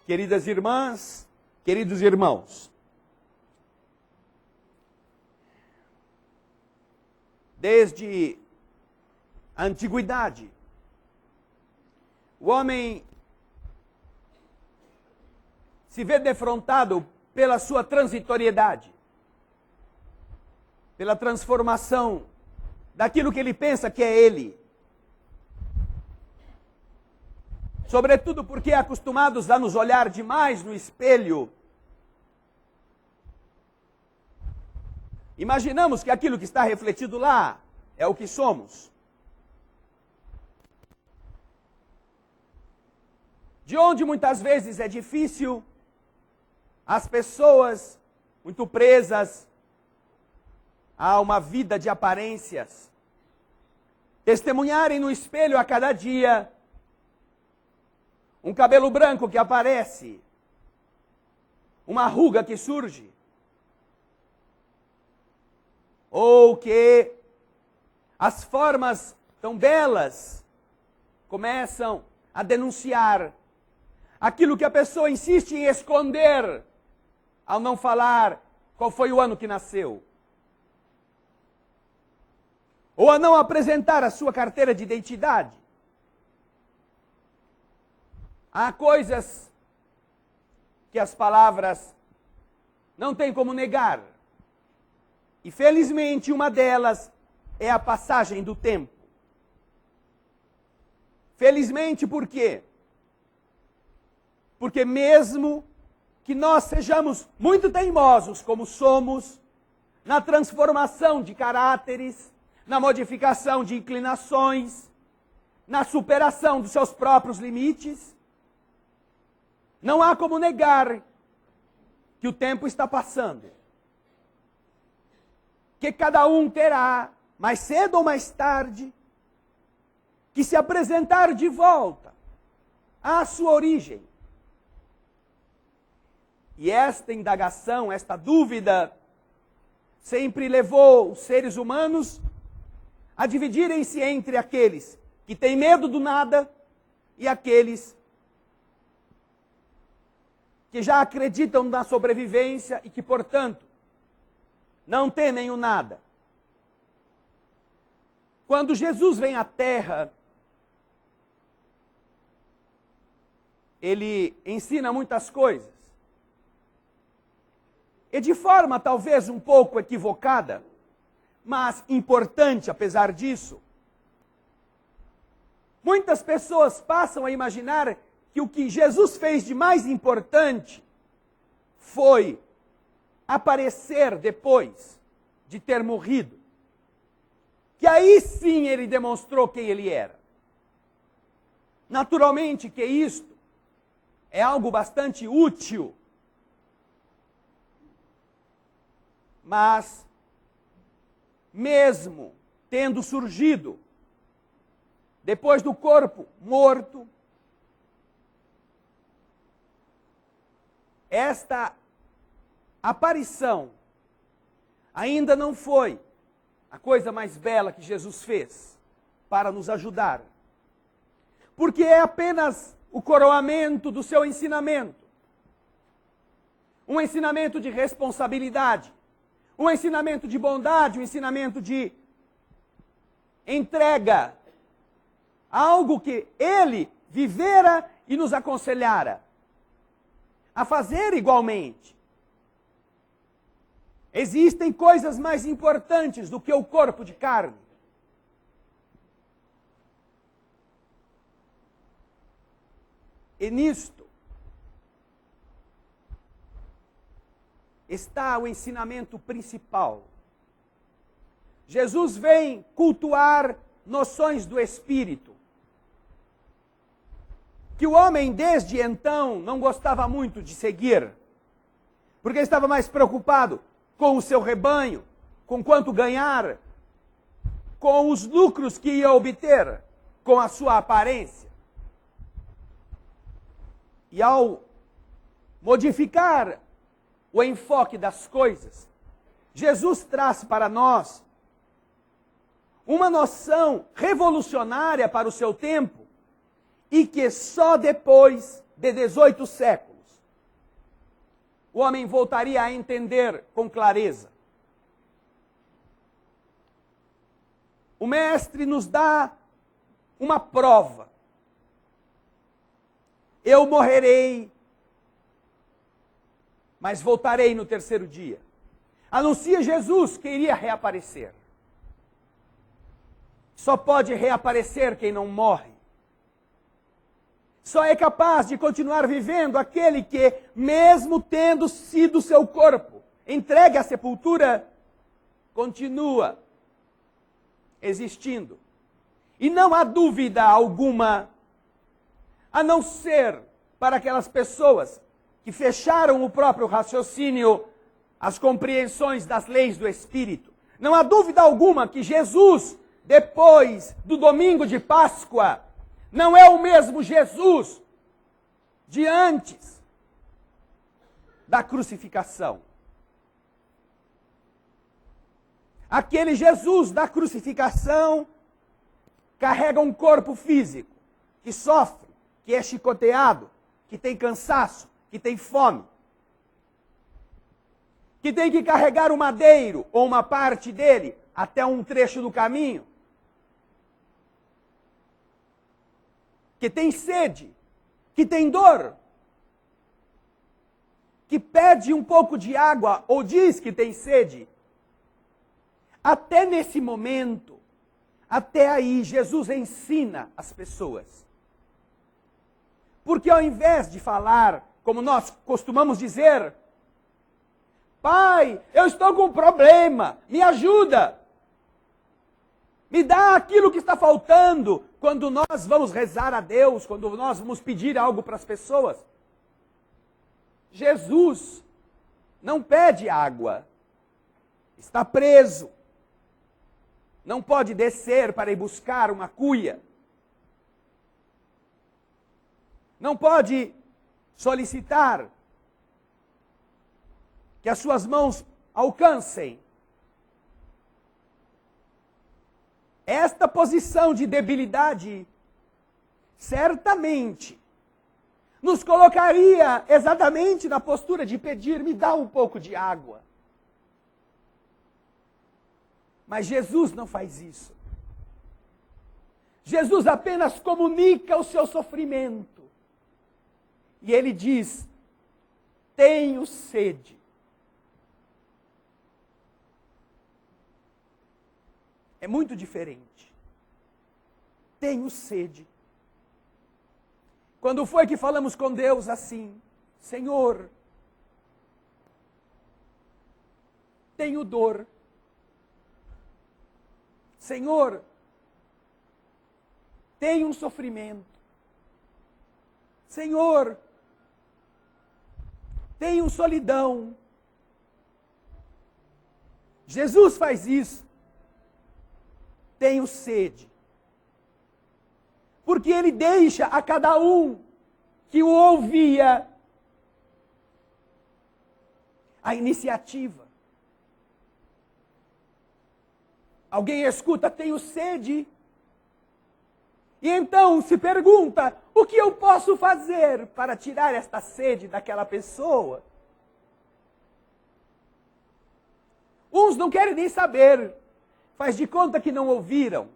queridas irmãs, queridos irmãos. Desde a antiguidade, o homem se vê defrontado pela sua transitoriedade, pela transformação daquilo que ele pensa que é ele. Sobretudo porque acostumados a nos olhar demais no espelho, imaginamos que aquilo que está refletido lá é o que somos. De onde muitas vezes é difícil as pessoas muito presas a uma vida de aparências testemunharem no espelho a cada dia um cabelo branco que aparece, uma ruga que surge, ou que as formas tão belas começam a denunciar aquilo que a pessoa insiste em esconder ao não falar qual foi o ano que nasceu, ou a não apresentar a sua carteira de identidade. Há coisas que as palavras não têm como negar. E felizmente uma delas é a passagem do tempo. Felizmente por quê? Porque mesmo que nós sejamos muito teimosos como somos, na transformação de caráteres, na modificação de inclinações, na superação dos seus próprios limites, não há como negar que o tempo está passando. Que cada um terá, mais cedo ou mais tarde, que se apresentar de volta à sua origem. E esta indagação, esta dúvida, sempre levou os seres humanos a dividirem-se entre aqueles que têm medo do nada e aqueles que já acreditam na sobrevivência e que, portanto, não temem o nada. Quando Jesus vem à Terra, ele ensina muitas coisas. E de forma talvez um pouco equivocada, mas importante apesar disso, muitas pessoas passam a imaginar que o que Jesus fez de mais importante foi aparecer depois de ter morrido. Que aí sim ele demonstrou quem ele era. Naturalmente que isto é algo bastante útil. Mas, mesmo tendo surgido depois do corpo morto, esta aparição ainda não foi a coisa mais bela que Jesus fez para nos ajudar. Porque é apenas o coroamento do seu ensinamento. Um ensinamento de responsabilidade. Um ensinamento de bondade, um ensinamento de entrega. Algo que ele vivera e nos aconselhara a fazer igualmente. Existem coisas mais importantes do que o corpo de carne. E nisto está o ensinamento principal. Jesus vem cultuar noções do Espírito, que o homem desde então não gostava muito de seguir, porque estava mais preocupado com o seu rebanho, com quanto ganhar, com os lucros que ia obter, com a sua aparência. E ao modificar o enfoque das coisas, Jesus traz para nós uma noção revolucionária para o seu tempo e que só depois de 18 séculos o homem voltaria a entender com clareza. O Mestre nos dá uma prova. Eu morrerei, mas voltarei no terceiro dia. Anuncia Jesus que iria reaparecer. Só pode reaparecer quem não morre. Só é capaz de continuar vivendo aquele que, mesmo tendo sido seu corpo entregue à sepultura, continua existindo. E não há dúvida alguma, a não ser para aquelas pessoas que fecharam o próprio raciocínio às compreensões das leis do Espírito. Não há dúvida alguma que Jesus, depois do domingo de Páscoa, não é o mesmo Jesus de antes da crucificação. Aquele Jesus da crucificação carrega um corpo físico que sofre, que é chicoteado, que tem cansaço, que tem fome, que tem que carregar o madeiro ou uma parte dele até um trecho do caminho, que tem sede, que tem dor, que pede um pouco de água ou diz que tem sede. Até nesse momento, até aí, Jesus ensina as pessoas. Porque ao invés de falar, como nós costumamos dizer, Pai, eu estou com um problema, me ajuda. Me dá aquilo que está faltando. Quando nós vamos rezar a Deus, quando nós vamos pedir algo para as pessoas, Jesus não pede água. Está preso. Não pode descer para ir buscar uma cuia. Não pode solicitar que as suas mãos alcancem. Esta posição de debilidade certamente nos colocaria exatamente na postura de pedir, me dá um pouco de água. Mas Jesus não faz isso. Jesus apenas comunica o seu sofrimento. E ele diz, tenho sede. É muito diferente. Tenho sede. Quando foi que falamos com Deus assim? Senhor, tenho dor. Senhor, tenho um sofrimento. Senhor, tenho solidão. Jesus faz isso. Tenho sede. Porque ele deixa a cada um que o ouvia a iniciativa. Alguém escuta, tenho sede. E então se pergunta, o que eu posso fazer para tirar esta sede daquela pessoa? Uns não querem nem saber. Faz de conta que não ouviram.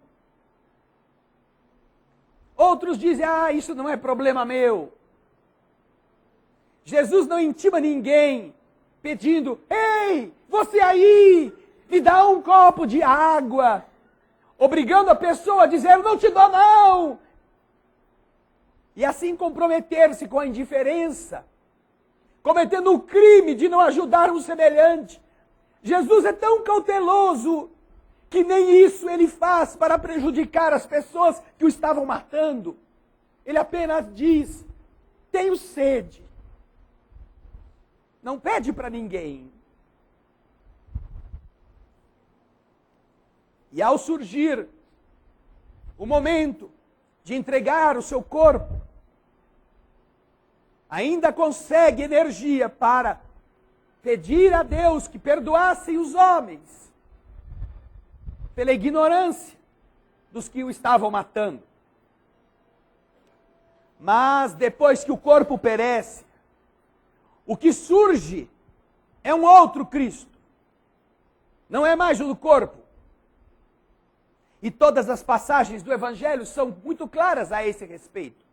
Outros dizem, isso não é problema meu. Jesus não intima ninguém pedindo, ei, você aí, me dá um copo de água. Obrigando a pessoa a dizer, não te dou não. E assim comprometer-se com a indiferença. Cometendo o crime de não ajudar um semelhante. Jesus é tão cauteloso que nem isso ele faz para prejudicar as pessoas que o estavam matando. Ele apenas diz, tenho sede. Não pede para ninguém. E ao surgir o momento de entregar o seu corpo, ainda consegue energia para pedir a Deus que perdoasse os homens pela ignorância dos que o estavam matando. Mas depois que o corpo perece, o que surge É um outro Cristo. Não é mais o do corpo. E todas as passagens do Evangelho são muito claras a esse respeito.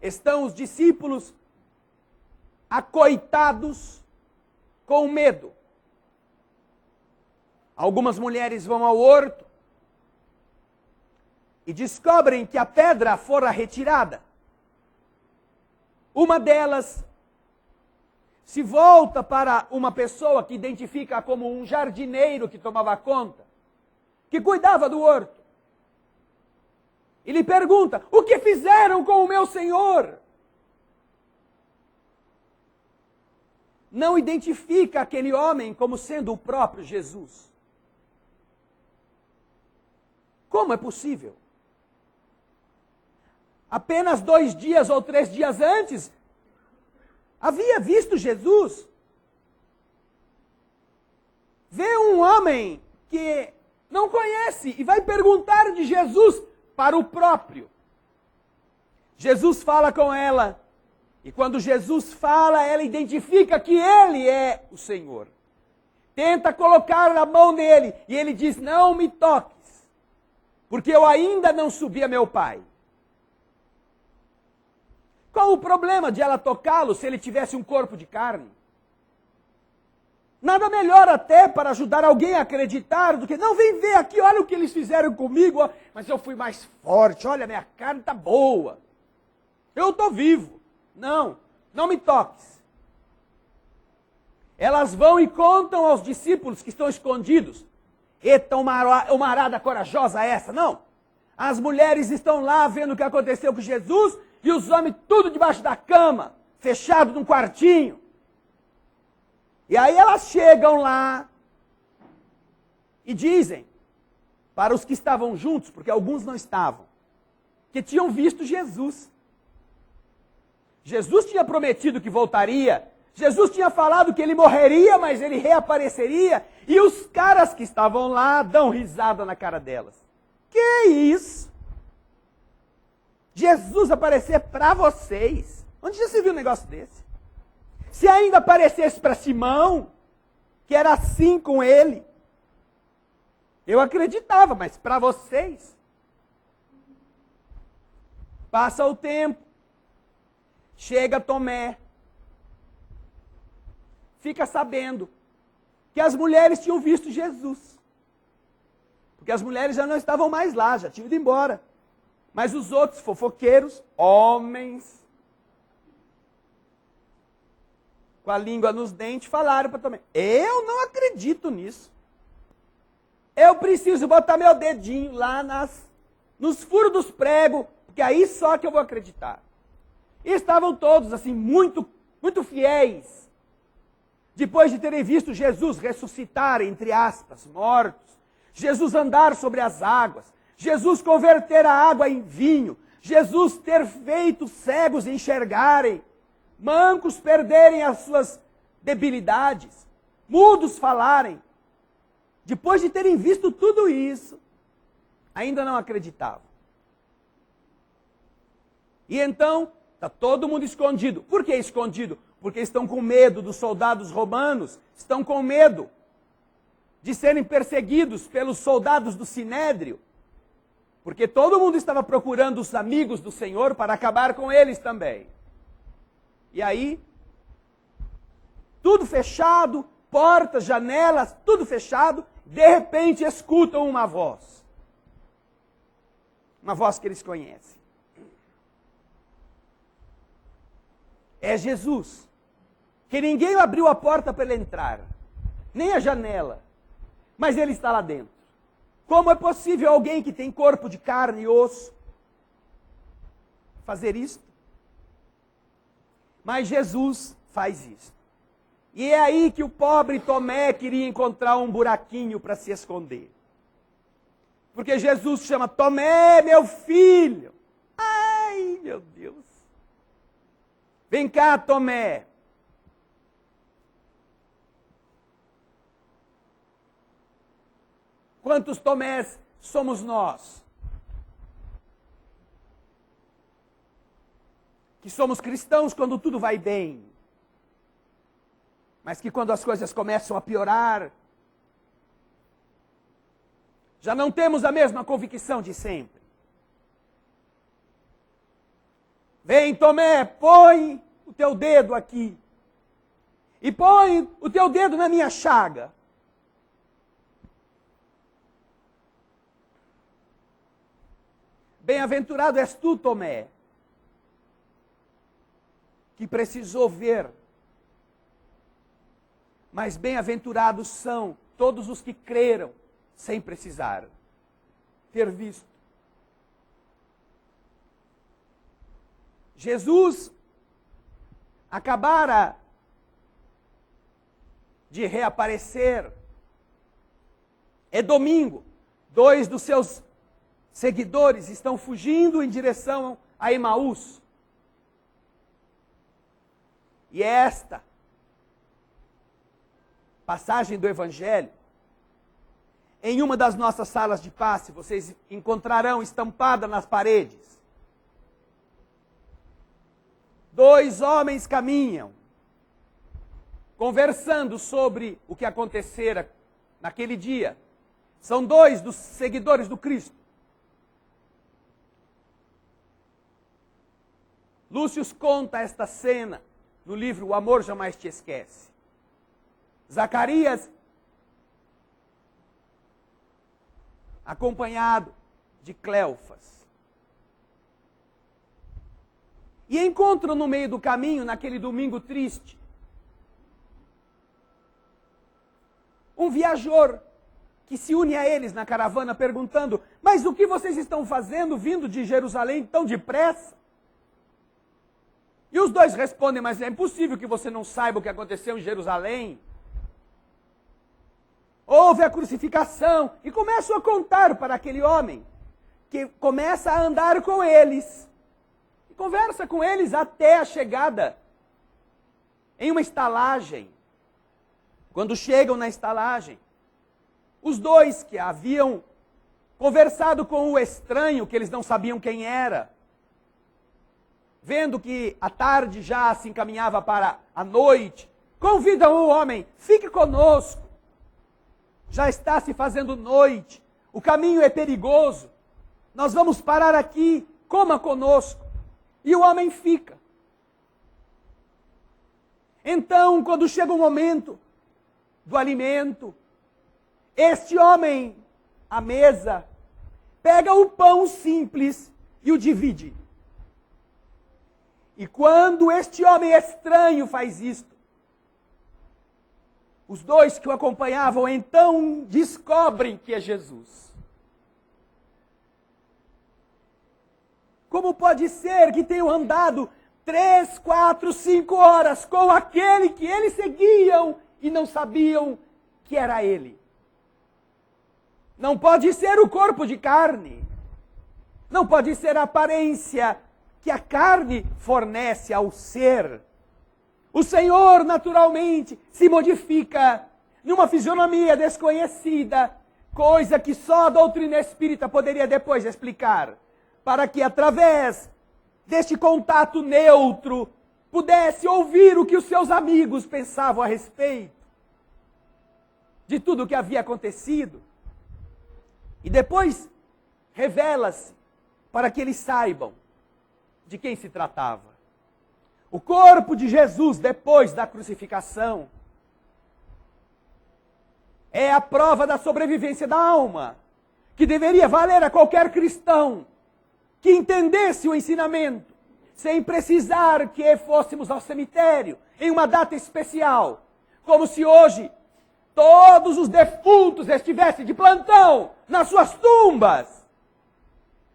Estão os discípulos acoitados com medo. Algumas mulheres vão ao horto e descobrem que a pedra fora retirada. Uma delas se volta para uma pessoa que identifica como um jardineiro que tomava conta, que cuidava do horto. E lhe pergunta: o que fizeram com o meu Senhor? Não identifica aquele homem como sendo o próprio Jesus. Como é possível? Apenas 2 dias ou 3 dias antes, havia visto Jesus. Vê um homem que não conhece e vai perguntar de Jesus para o próprio. Jesus fala com ela. E quando Jesus fala, ela identifica que ele é o Senhor. Tenta colocar a mão nele e ele diz: não me toques, porque eu ainda não subi a meu Pai. Qual o problema de ela tocá-lo se ele tivesse um corpo de carne? Nada melhor até para ajudar alguém a acreditar do que: não, vem ver aqui, olha o que eles fizeram comigo, mas eu fui mais forte, olha, minha carne está boa. Eu estou vivo. Não, não me toques. Elas vão e contam aos discípulos que estão escondidos. Eita, uma arada corajosa essa, não. As mulheres estão lá vendo o que aconteceu com Jesus e os homens tudo debaixo da cama, fechado num quartinho. E aí elas chegam lá e dizem para os que estavam juntos, porque alguns não estavam, que tinham visto Jesus. Jesus tinha prometido que voltaria. Jesus tinha falado que ele morreria, mas ele reapareceria. E os caras que estavam lá dão risada na cara delas. Que isso? Jesus aparecer para vocês? Onde já se viu um negócio desse? Se ainda aparecesse para Simão, que era assim com ele, eu acreditava, mas para vocês? Passa o tempo. Chega Tomé, fica sabendo que as mulheres tinham visto Jesus. Porque as mulheres já não estavam mais lá, já tinham ido embora. Mas os outros fofoqueiros, homens, com a língua nos dentes, falaram para Tomé: eu não acredito nisso. Eu preciso botar meu dedinho lá nos furos dos pregos, porque aí só que eu vou acreditar. E estavam todos assim, muito fiéis. Depois de terem visto Jesus ressuscitar, entre aspas, mortos. Jesus andar sobre as águas. Jesus converter a água em vinho. Jesus ter feito cegos enxergarem. Mancos perderem as suas debilidades. Mudos falarem. Depois de terem visto tudo isso, ainda não acreditavam. E então, está todo mundo escondido. Por que escondido? Porque estão com medo dos soldados romanos, estão com medo de serem perseguidos pelos soldados do Sinédrio, porque todo mundo estava procurando os amigos do Senhor para acabar com eles também. E aí, tudo fechado, portas, janelas, tudo fechado, de repente escutam uma voz que eles conhecem. É Jesus, que ninguém abriu a porta para ele entrar, nem a janela, mas ele está lá dentro. Como é possível alguém que tem corpo de carne e osso fazer isso? Mas Jesus faz isso. E é aí que o pobre Tomé queria encontrar um buraquinho para se esconder. Porque Jesus chama: Tomé, meu filho. Ai, meu Deus. Vem cá, Tomé. Quantos Tomés somos nós? Que somos cristãos quando tudo vai bem. mas que quando as coisas começam a piorar, já não temos a mesma convicção de sempre. Vem, Tomé, põe o teu dedo aqui. E põe o teu dedo na minha chaga. Bem-aventurado és tu, Tomé, que precisou ver. Mas bem-aventurados são todos os que creram sem precisar ter visto. Jesus acabara de reaparecer. É domingo. 2 dos seus seguidores estão fugindo em direção a Emaús. E esta passagem do Evangelho, em uma das nossas salas de passe, vocês encontrarão estampada nas paredes. 2 homens caminham, conversando sobre o que acontecera naquele dia. São 2 dos seguidores do Cristo. Lúcio conta esta cena no livro O Amor Jamais Te Esquece. Zacarias, acompanhado de Cleofas. E encontram no meio do caminho, naquele domingo triste, um viajor que se une a eles na caravana perguntando: mas o que vocês estão fazendo vindo de Jerusalém tão depressa? E os 2 respondem: mas é impossível que você não saiba o que aconteceu em Jerusalém. Houve a crucificação. E começam a contar para aquele homem, que começa a andar com eles. E conversa com eles até a chegada em uma estalagem. Quando chegam na estalagem, os 2 que haviam conversado com o estranho, que eles não sabiam quem era, vendo que a tarde já se encaminhava para a noite, convidam o homem: fique conosco. Já está se fazendo noite, o caminho é perigoso, nós vamos parar aqui, coma conosco. E o homem fica. Então, quando chega o momento do alimento, este homem, à mesa, pega o pão simples e o divide. E quando este homem estranho faz isto, os 2 que o acompanhavam então descobrem que é Jesus. Como pode ser que tenham andado 3, 4, 5 horas com aquele que eles seguiam e não sabiam que era ele? Não pode ser o corpo de carne. Não pode ser a aparência que a carne fornece ao ser. O Senhor, naturalmente, se modifica numa fisionomia desconhecida, coisa que só a doutrina espírita poderia depois explicar, para que através deste contato neutro pudesse ouvir o que os seus amigos pensavam a respeito de tudo o que havia acontecido. E depois revela-se para que eles saibam de quem se tratava. O corpo de Jesus, depois da crucificação, é a prova da sobrevivência da alma, que deveria valer a qualquer cristão que entendesse o ensinamento, sem precisar que fôssemos ao cemitério em uma data especial, como se hoje todos os defuntos estivessem de plantão nas suas tumbas,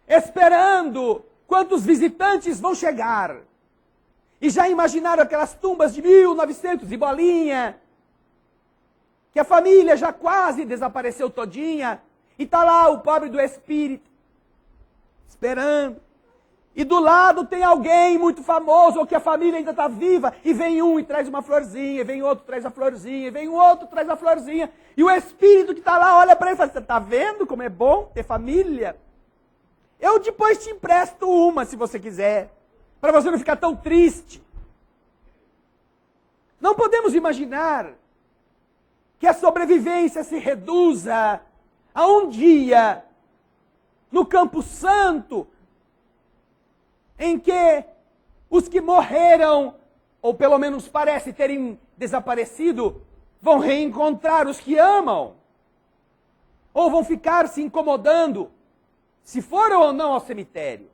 esperando quantos visitantes vão chegar. E já imaginaram aquelas tumbas de 1900 e bolinha, que a família já quase desapareceu todinha, e está lá o pobre do espírito, esperando. E do lado tem alguém muito famoso, ou que a família ainda está viva, e vem um e traz uma florzinha, e vem outro traz a florzinha, e vem outro traz a florzinha, e o espírito que está lá olha para ele e fala: você está vendo como é bom ter família? Eu depois te empresto uma, se você quiser, para você não ficar tão triste. Não podemos imaginar que a sobrevivência se reduza a um dia no Campo Santo, em que os que morreram, ou pelo menos parece terem desaparecido, vão reencontrar os que amam. Ou vão ficar se incomodando, se foram ou não ao cemitério.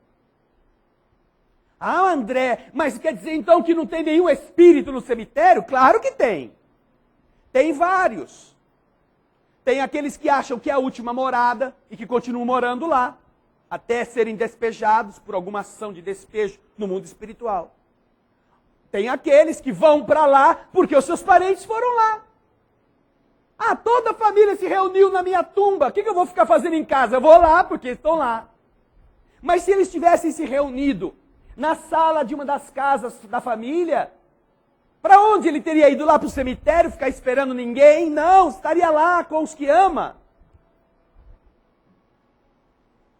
Ah, André, mas quer dizer então que não tem nenhum espírito no cemitério? Claro que tem. Tem vários. Tem aqueles que acham que é a última morada e que continuam morando lá, até serem despejados por alguma ação de despejo no mundo espiritual. Tem aqueles que vão para lá porque os seus parentes foram lá. Ah, toda a família se reuniu na minha tumba, o que eu vou ficar fazendo em casa? Eu vou lá porque estão lá. Mas se eles tivessem se reunido na sala de uma das casas da família, para onde ele teria ido? Lá para o cemitério, ficar esperando ninguém? Não, estaria lá com os que ama.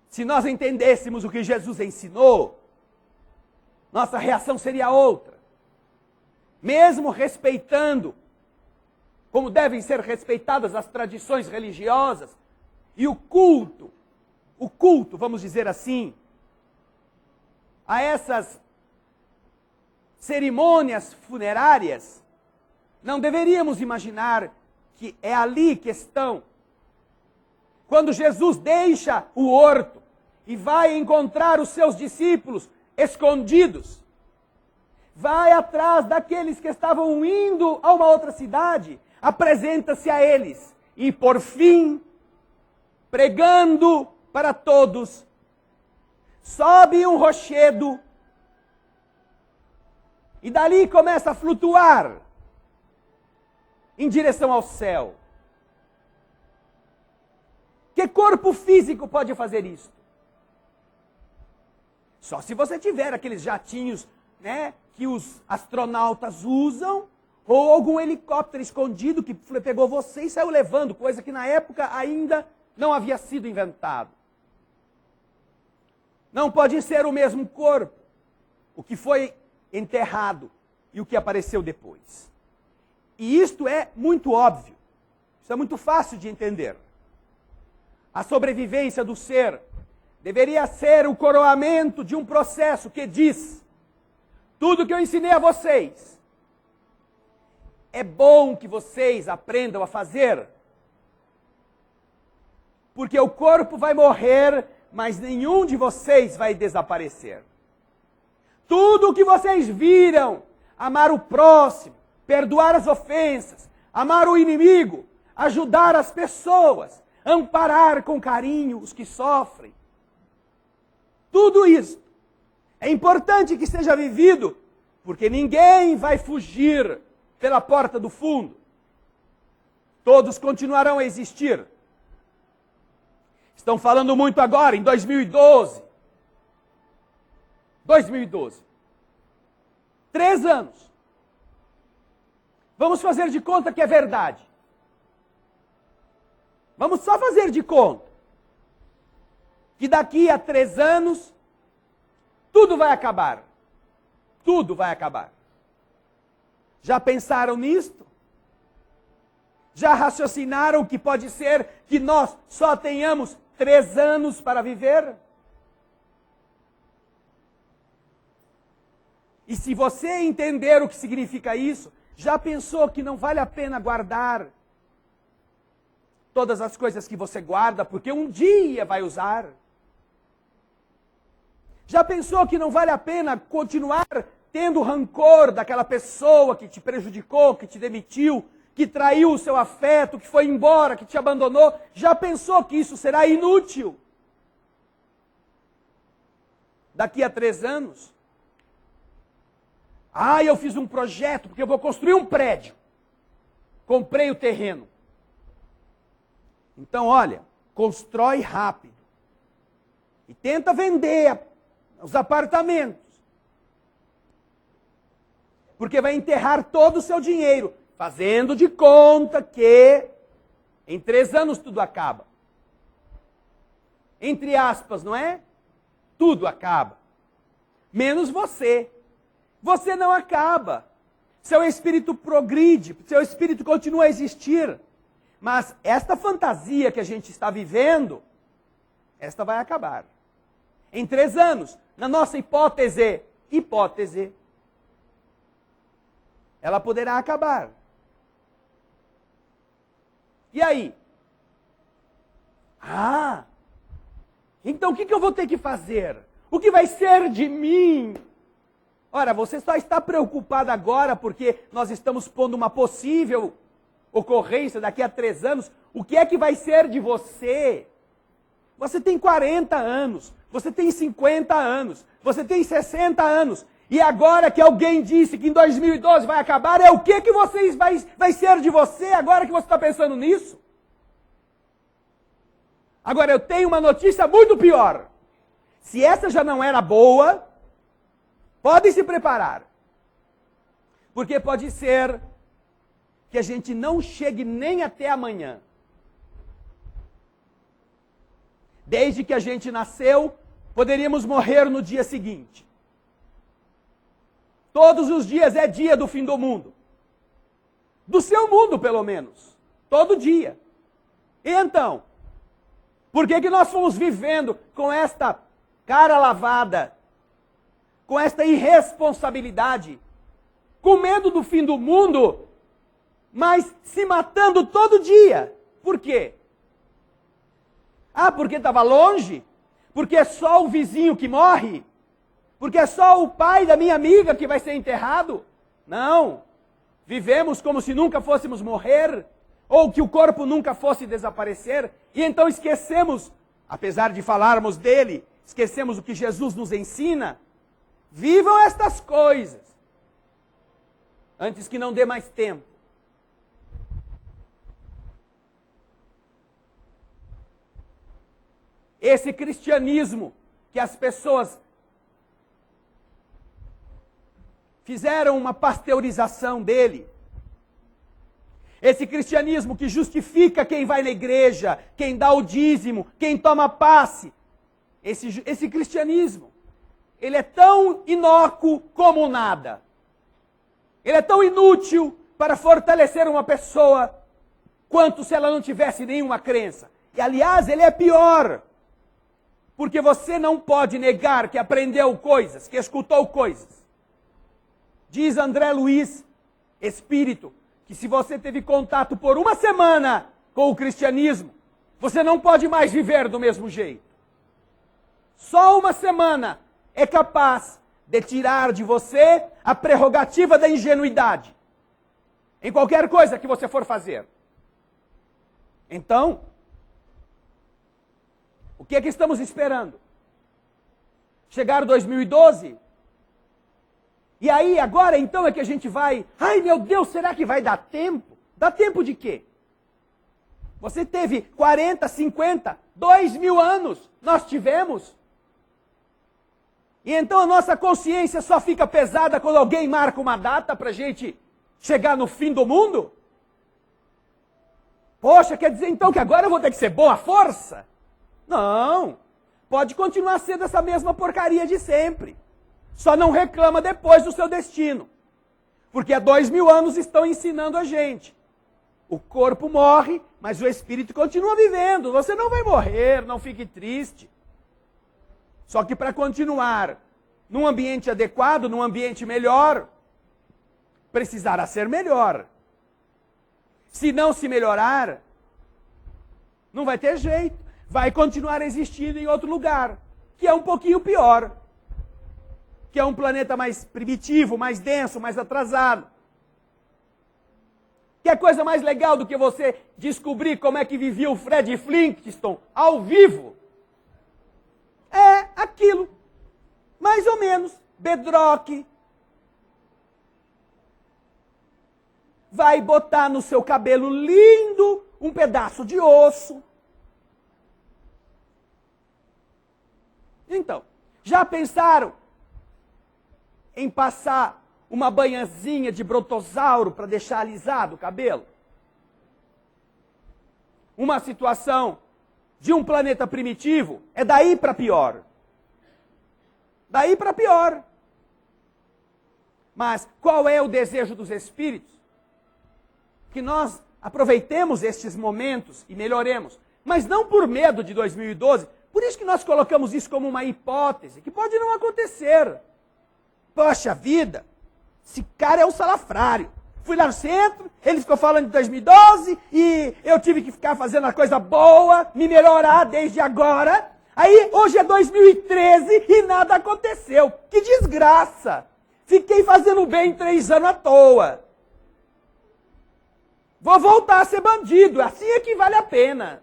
Se nós entendêssemos o que Jesus ensinou, nossa reação seria outra. Mesmo respeitando, como devem ser respeitadas as tradições religiosas e o culto, vamos dizer assim, a essas cerimônias funerárias, não deveríamos imaginar que é ali que estão. Quando Jesus deixa o horto e vai encontrar os seus discípulos escondidos, vai atrás daqueles que estavam indo a uma outra cidade, apresenta-se a eles e, por fim, pregando para todos, sobe um rochedo e dali começa a flutuar em direção ao céu. Que corpo físico pode fazer isso? Só se você tiver aqueles jatinhos, né, que os astronautas usam, ou algum helicóptero escondido que pegou você e saiu levando, coisa que na época ainda não havia sido inventado. Não pode ser o mesmo corpo, o que foi enterrado e o que apareceu depois. E isto é muito óbvio, isso é muito fácil de entender. A sobrevivência do ser deveria ser o coroamento de um processo que diz: tudo que eu ensinei a vocês, é bom que vocês aprendam a fazer, porque o corpo vai morrer, mas nenhum de vocês vai desaparecer. Tudo o que vocês viram, amar o próximo, perdoar as ofensas, amar o inimigo, ajudar as pessoas, amparar com carinho os que sofrem. Tudo isso é importante que seja vivido, porque ninguém vai fugir pela porta do fundo. Todos continuarão a existir. Estão falando muito agora em 2012. 3 anos. Vamos fazer de conta que é verdade. Vamos só fazer de conta que daqui a 3 anos tudo vai acabar. Tudo vai acabar. Já pensaram nisto? Já raciocinaram que pode ser que nós só tenhamos 3 anos para viver? E se você entender o que significa isso, já pensou que não vale a pena guardar todas as coisas que você guarda, porque um dia vai usar? Já pensou que não vale a pena continuar tendo rancor daquela pessoa que te prejudicou, que te demitiu, que traiu o seu afeto, que foi embora, que te abandonou? Já pensou que isso será inútil daqui a 3 anos? Ah, eu fiz um projeto porque eu vou construir um prédio. Comprei o terreno. Então, olha, constrói rápido. E tenta vender os apartamentos. Porque vai enterrar todo o seu dinheiro, fazendo de conta que em 3 anos tudo acaba. Entre aspas, não é? Tudo acaba. Menos você. Você não acaba. seu espírito progride, seu espírito continua a existir. Mas esta fantasia que a gente está vivendo, esta vai acabar. Em 3 anos, na nossa hipótese, ela poderá acabar. E aí? Então o que eu vou ter que fazer? O que vai ser de mim? Ora, você só está preocupado agora porque nós estamos pondo uma possível ocorrência daqui a 3 anos. O que é que vai ser de você? Você tem 40 anos, você tem 50 anos, você tem 60 anos. E agora que alguém disse que em 2012 vai acabar, o que vai ser de você agora que você está pensando nisso? Agora eu tenho uma notícia muito pior. Se essa já não era boa, pode se preparar. Porque pode ser que a gente não chegue nem até amanhã. Desde que a gente nasceu, poderíamos morrer no dia seguinte. Todos os dias é dia do fim do mundo. Do seu mundo, pelo menos. Todo dia. E então, por que nós fomos vivendo com esta cara lavada, com esta irresponsabilidade, com medo do fim do mundo, mas se matando todo dia? Por quê? Porque estava longe? Porque é só o vizinho que morre? Porque é só o pai da minha amiga que vai ser enterrado? Não. Vivemos como se nunca fôssemos morrer, ou que o corpo nunca fosse desaparecer, e então esquecemos, apesar de falarmos dele, esquecemos o que Jesus nos ensina. Vivam estas coisas, antes que não dê mais tempo. Esse cristianismo que as pessoas fizeram uma pasteurização dele, esse cristianismo que justifica quem vai na igreja, quem dá o dízimo, quem toma passe, esse cristianismo, ele é tão inócuo como nada. Ele é tão inútil para fortalecer uma pessoa quanto se ela não tivesse nenhuma crença. E aliás, ele é pior. Porque você não pode negar que aprendeu coisas, que escutou coisas. Diz André Luiz, espírito, que se você teve contato por 1 semana com o cristianismo, você não pode mais viver do mesmo jeito. Só 1 semana é capaz de tirar de você a prerrogativa da ingenuidade em qualquer coisa que você for fazer. Então, o que é que estamos esperando? Chegar 2012? E aí, agora então é que a gente vai... Ai, meu Deus, será que vai dar tempo? Dá tempo de quê? Você teve 40, 50, 2.000 anos. Nós tivemos. E então a nossa consciência só fica pesada quando alguém marca uma data para a gente chegar no fim do mundo? Poxa, quer dizer então que agora eu vou ter que ser bom à força? Não. Pode continuar sendo essa mesma porcaria de sempre. Só não reclama depois do seu destino. Porque há 2.000 anos estão ensinando a gente. O corpo morre, mas o espírito continua vivendo. Você não vai morrer, não fique triste. Só que para continuar num ambiente adequado, num ambiente melhor, precisará ser melhor. Se não se melhorar, não vai ter jeito. Vai continuar existindo em outro lugar, que é um pouquinho pior. Que é um planeta mais primitivo, mais denso, mais atrasado. Que é coisa mais legal do que você descobrir como é que vivia o Fred Flintstone ao vivo? É aquilo. Mais ou menos. Bedrock. Vai botar no seu cabelo lindo um pedaço de osso. Então, já pensaram em passar uma banhazinha de brontossauro para deixar alisado o cabelo? Uma situação de um planeta primitivo é daí para pior. Daí para pior. Mas qual é o desejo dos Espíritos? Que nós aproveitemos estes momentos e melhoremos. Mas não por medo de 2012. Por isso que nós colocamos isso como uma hipótese, que pode não acontecer. Poxa vida, esse cara é um salafrário. Fui lá no centro, ele ficou falando de 2012 e eu tive que ficar fazendo a coisa boa, me melhorar desde agora. Aí, hoje é 2013 e nada aconteceu. Que desgraça! Fiquei fazendo bem 3 anos à toa. Vou voltar a ser bandido, assim é que vale a pena.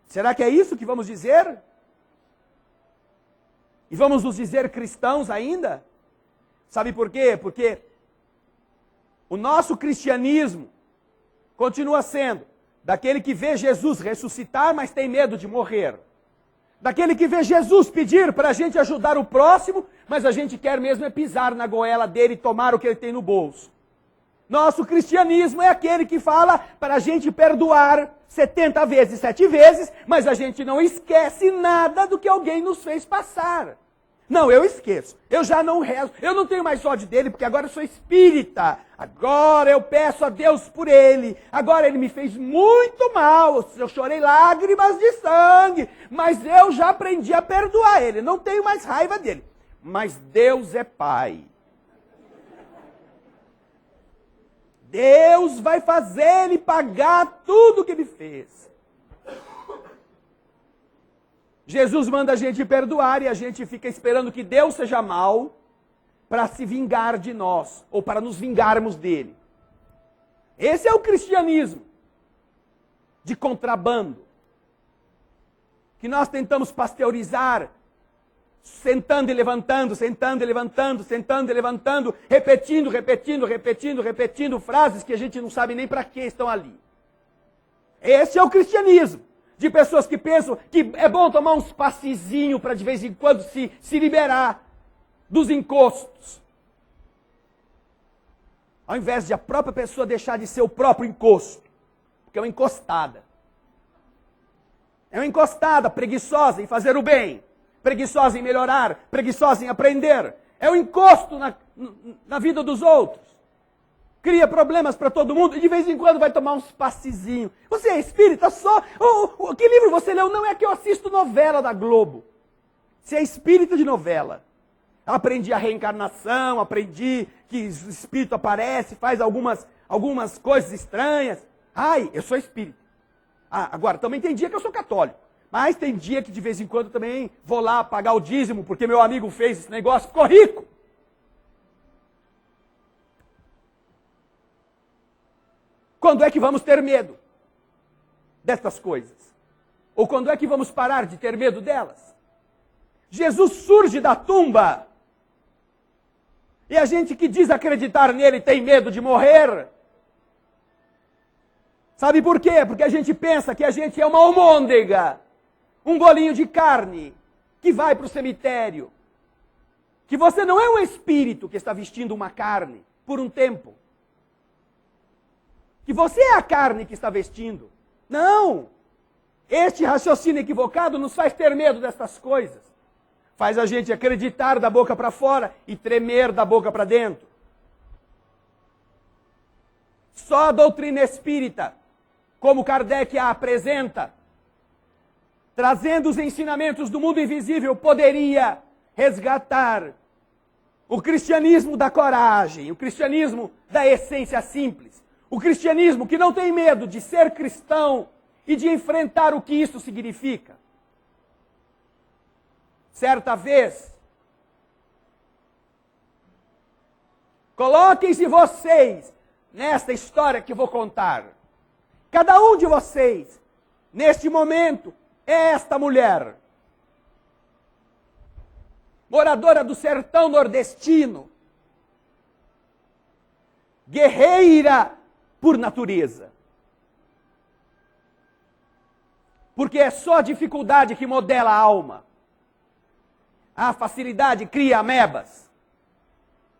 Será que é isso que vamos dizer? E vamos nos dizer cristãos ainda? Sabe por quê? Porque o nosso cristianismo continua sendo daquele que vê Jesus ressuscitar, mas tem medo de morrer. Daquele que vê Jesus pedir para a gente ajudar o próximo, mas a gente quer mesmo é pisar na goela dele e tomar o que ele tem no bolso. Nosso cristianismo é aquele que fala para a gente perdoar 70 vezes, 7 vezes, mas a gente não esquece nada do que alguém nos fez passar. Não, eu esqueço. Eu já não rezo. Eu não tenho mais ódio dele, porque agora eu sou espírita. Agora eu peço a Deus por ele. Agora ele me fez muito mal. Eu chorei lágrimas de sangue. Mas eu já aprendi a perdoar ele. Não tenho mais raiva dele. Mas Deus é Pai. Deus vai fazer ele pagar tudo o que ele fez. Jesus manda a gente perdoar e a gente fica esperando que Deus seja mau para se vingar de nós, ou para nos vingarmos dele. Esse é o cristianismo de contrabando, que nós tentamos pasteurizar, sentando e levantando, sentando e levantando, sentando e levantando, repetindo frases que a gente não sabe nem para que estão ali. Esse é o cristianismo. De pessoas que pensam que é bom tomar uns passezinhos para de vez em quando se liberar dos encostos. Ao invés de a própria pessoa deixar de ser o próprio encosto. Porque é uma encostada. É uma encostada preguiçosa em fazer o bem. Preguiçosa em melhorar. Preguiçosa em aprender. É um encosto na vida dos outros. Cria problemas para todo mundo e de vez em quando vai tomar uns passezinhos. Você é espírita só? Que livro você leu? Não é que eu assisto novela da Globo. Você é espírita de novela. Aprendi a reencarnação, aprendi que o espírito aparece, faz algumas coisas estranhas. Ai, eu sou espírita. Agora, também tem dia que eu sou católico. Mas tem dia que de vez em quando também vou lá pagar o dízimo porque meu amigo fez esse negócio, ficou rico. Quando é que vamos ter medo destas coisas? Ou quando é que vamos parar de ter medo delas? Jesus surge da tumba. E a gente que diz acreditar nele tem medo de morrer. Sabe por quê? Porque a gente pensa que a gente é uma almôndega, um bolinho de carne, que vai para o cemitério. Que você não é um espírito que está vestindo uma carne por um tempo. Que você é a carne que está vestindo. Não! Este raciocínio equivocado nos faz ter medo destas coisas. Faz a gente acreditar da boca para fora e tremer da boca para dentro. Só a doutrina espírita, como Kardec a apresenta, trazendo os ensinamentos do mundo invisível, poderia resgatar o cristianismo da coragem, o cristianismo da essência simples. O cristianismo que não tem medo de ser cristão e de enfrentar o que isso significa. Certa vez, coloquem-se vocês nesta história que vou contar. Cada um de vocês, neste momento, é esta mulher. Moradora do sertão nordestino. Guerreira por natureza. Porque é só a dificuldade que modela a alma. A facilidade cria amebas.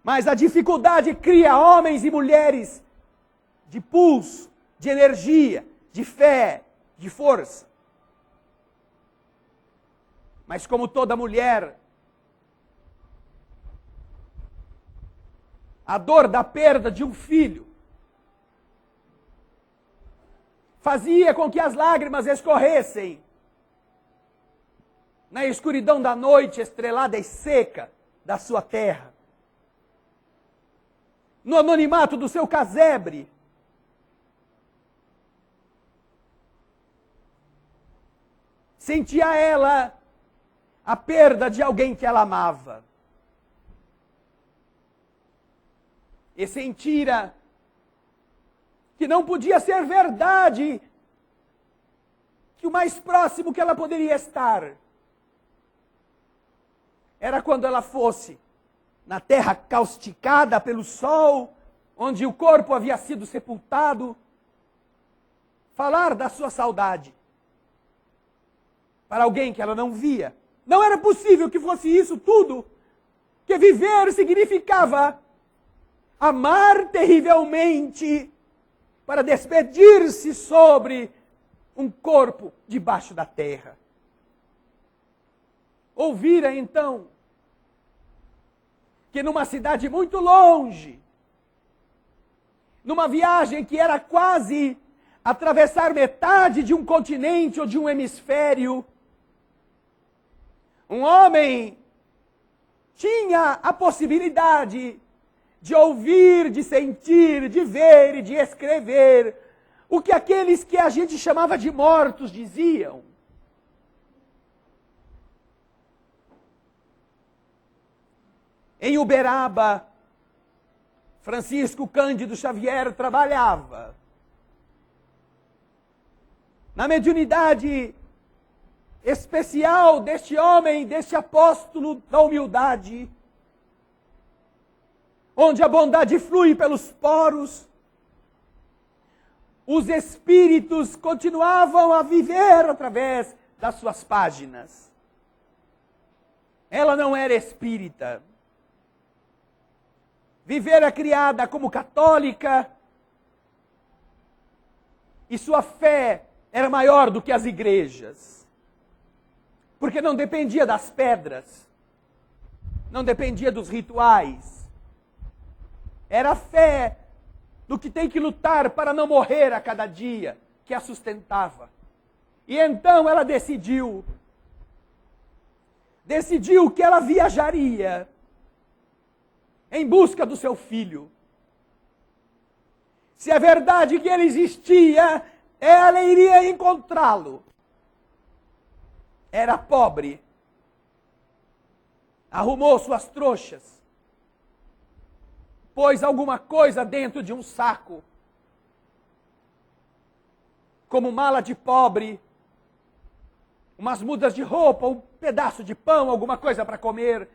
Mas a dificuldade cria homens e mulheres de pulso, de energia, de fé, de força. Mas como toda mulher, a dor da perda de um filho fazia com que as lágrimas escorressem na escuridão da noite estrelada e seca da sua terra, no anonimato do seu casebre. Sentia ela a perda de alguém que ela amava. E sentira que não podia ser verdade, que o mais próximo que ela poderia estar era quando ela fosse na terra causticada pelo sol, onde o corpo havia sido sepultado, falar da sua saudade para alguém que ela não via. Não era possível que fosse isso tudo, que viver significava amar terrivelmente para despedir-se sobre um corpo debaixo da terra. Ouvira então que numa cidade muito longe, numa viagem que era quase atravessar metade de um continente ou de um hemisfério, um homem tinha a possibilidade de ouvir, de sentir, de ver e de escrever o que aqueles que a gente chamava de mortos diziam. Em Uberaba, Francisco Cândido Xavier trabalhava. Na mediunidade especial deste homem, deste apóstolo da humildade, onde a bondade flui pelos poros, os espíritos continuavam a viver através das suas páginas. Ela não era espírita. Vivera criada como católica, e sua fé era maior do que as igrejas, porque não dependia das pedras, não dependia dos rituais, era a fé do que tem que lutar para não morrer a cada dia, que a sustentava. E então ela decidiu que ela viajaria em busca do seu filho. Se é verdade que ele existia, ela iria encontrá-lo. Era pobre. Arrumou suas trouxas. Pôs alguma coisa dentro de um saco, como mala de pobre, umas mudas de roupa, um pedaço de pão, alguma coisa para comer.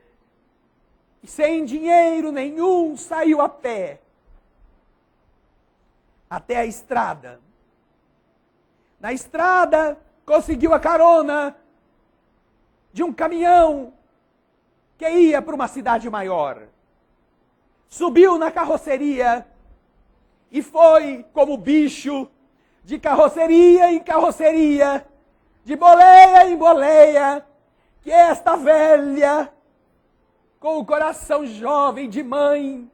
E sem dinheiro nenhum, saiu a pé até a estrada. Na estrada, conseguiu a carona de um caminhão que ia para uma cidade maior. Subiu na carroceria e foi como bicho, de carroceria em carroceria, de boleia em boleia, que esta velha, com o coração jovem de mãe,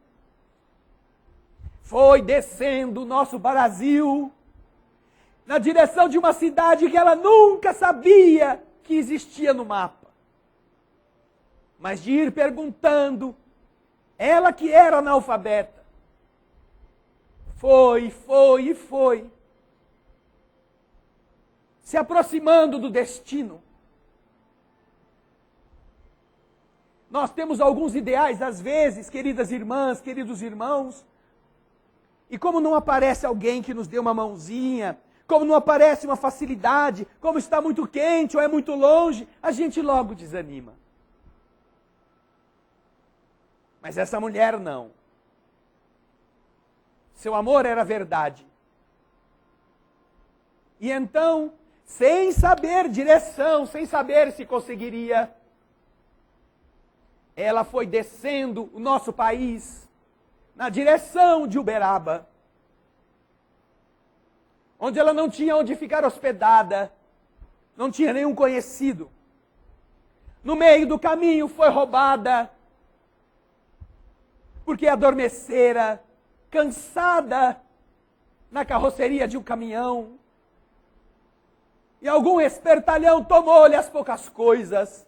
foi descendo o nosso Brasil, na direção de uma cidade que ela nunca sabia que existia no mapa. Mas de ir perguntando, ela que era analfabeta, foi, se aproximando do destino. Nós temos alguns ideais, às vezes, queridas irmãs, queridos irmãos, e como não aparece alguém que nos dê uma mãozinha, como não aparece uma facilidade, como está muito quente ou é muito longe, a gente logo desanima. Mas essa mulher não. Seu amor era verdade. E então, sem saber direção, sem saber se conseguiria, ela foi descendo o nosso país na direção de Uberaba, onde ela não tinha onde ficar hospedada, não tinha nenhum conhecido. No meio do caminho foi roubada porque adormecera, cansada, na carroceria de um caminhão. E algum espertalhão tomou-lhe as poucas coisas.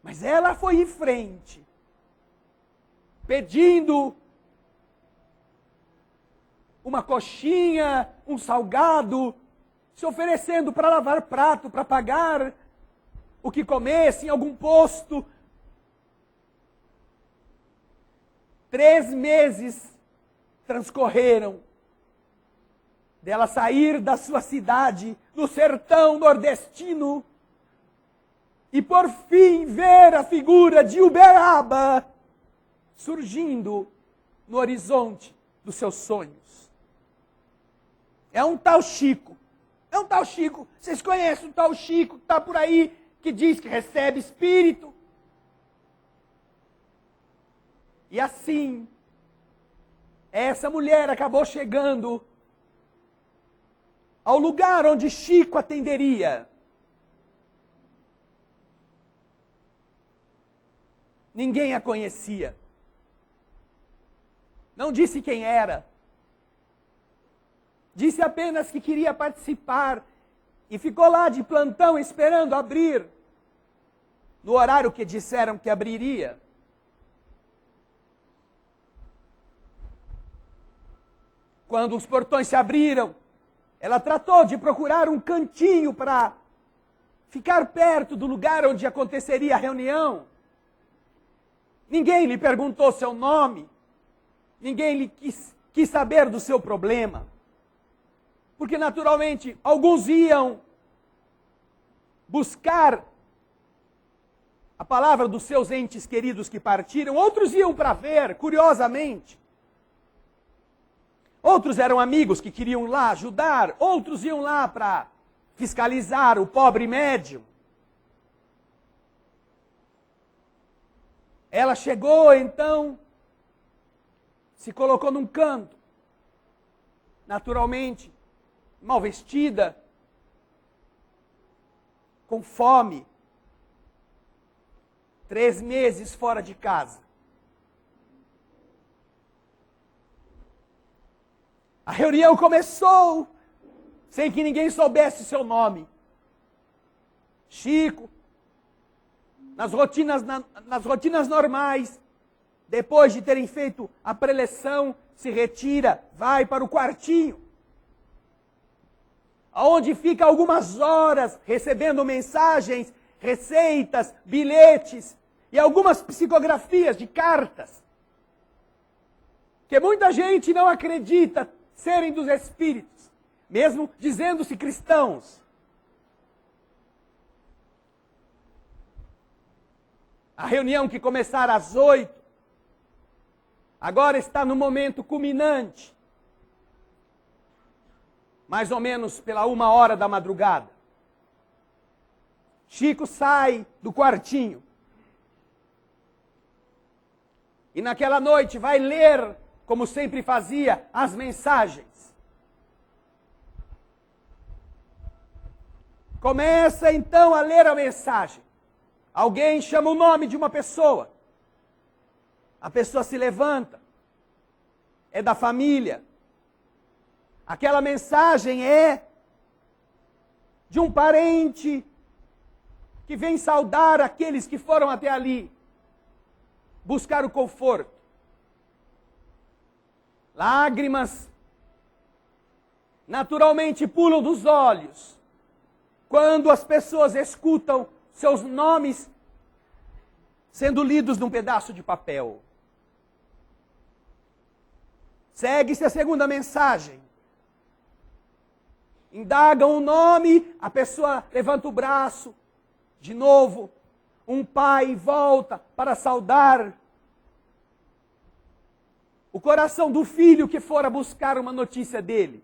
Mas ela foi em frente, pedindo uma coxinha, um salgado, se oferecendo para lavar prato, para pagar o que comesse em algum posto. 3 meses transcorreram dela sair da sua cidade, no sertão nordestino, e por fim ver a figura de Uberaba surgindo no horizonte dos seus sonhos. É um tal Chico. É um tal Chico. Vocês conhecem um tal Chico que está por aí, que diz que recebe espírito? E assim, essa mulher acabou chegando ao lugar onde Chico atenderia. Ninguém a conhecia. Não disse quem era. Disse apenas que queria participar e ficou lá de plantão esperando abrir no horário que disseram que abriria. Quando os portões se abriram, ela tratou de procurar um cantinho para ficar perto do lugar onde aconteceria a reunião. Ninguém lhe perguntou seu nome, ninguém lhe quis saber do seu problema. Porque, naturalmente, alguns iam buscar a palavra dos seus entes queridos que partiram, outros iam para ver, curiosamente. Outros eram amigos que queriam lá ajudar, outros iam lá para fiscalizar o pobre médium. Ela chegou, então, se colocou num canto, naturalmente, mal vestida, com fome, 3 meses fora de casa. A reunião começou sem que ninguém soubesse o seu nome. Chico, nas rotinas normais, depois de terem feito a preleção, se retira, vai para o quartinho, onde fica algumas horas recebendo mensagens, receitas, bilhetes e algumas psicografias de cartas, que muita gente não acredita serem dos espíritos, mesmo dizendo-se cristãos. A reunião que começara às 8, agora está no momento culminante, mais ou menos pela 1h da madrugada. Chico sai do quartinho e naquela noite vai ler, como sempre fazia, as mensagens. Começa então a ler a mensagem. Alguém chama o nome de uma pessoa. A pessoa se levanta. É da família. Aquela mensagem é de um parente que vem saudar aqueles que foram até ali, buscar o conforto. Lágrimas naturalmente pulam dos olhos quando as pessoas escutam seus nomes sendo lidos num pedaço de papel. Segue-se a segunda mensagem. Indagam o nome, a pessoa levanta o braço, de novo, um pai volta para saudar o coração do filho que fora buscar uma notícia dele,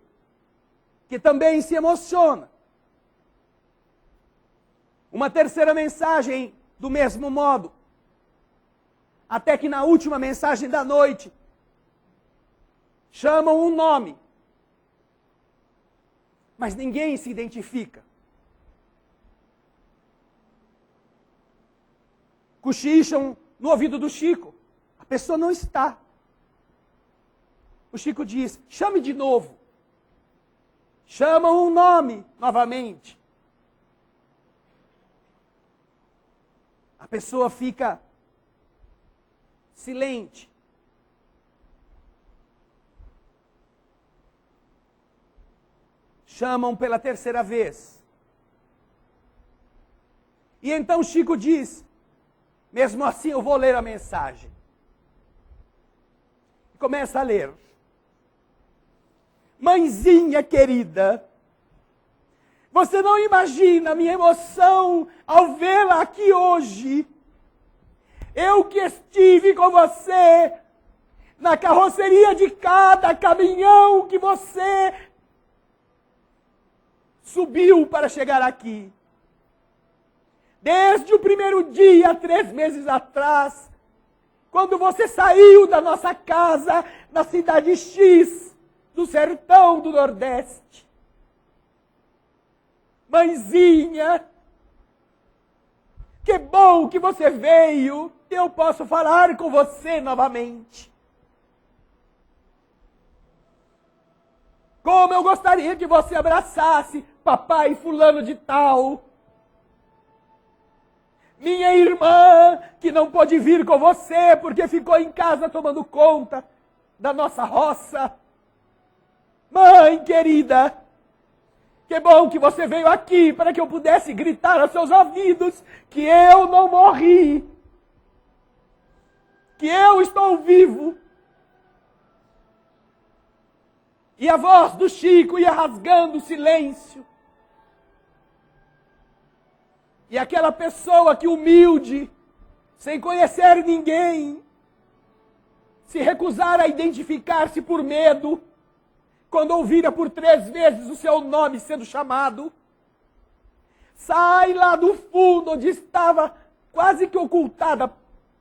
que também se emociona. Uma terceira mensagem do mesmo modo, até que na última mensagem da noite, chamam um nome, mas ninguém se identifica. Cochicham no ouvido do Chico. pessoa não está. O Chico diz, chame de novo. Chama um nome novamente. A pessoa fica silente. Chamam pela terceira vez. E então Chico diz, mesmo assim eu vou ler a mensagem. Começa a ler. Mãezinha querida, você não imagina a minha emoção ao vê-la aqui hoje. Eu que estive com você na carroceria de cada caminhão que você subiu para chegar aqui. Desde o primeiro dia, 3 meses atrás, quando você saiu da nossa casa na cidade X, do sertão do Nordeste. Mãezinha, que bom que você veio, eu posso falar com você novamente. Como eu gostaria que você abraçasse papai fulano de tal. Minha irmã, que não pôde vir com você porque ficou em casa tomando conta da nossa roça. Mãe querida, que bom que você veio aqui para que eu pudesse gritar aos seus ouvidos que eu não morri, que eu estou vivo. E a voz do Chico ia rasgando o silêncio. E aquela pessoa que humilde, sem conhecer ninguém, se recusar a identificar-se por medo, quando ouvira por 3 vezes o seu nome sendo chamado, sai lá do fundo onde estava quase que ocultada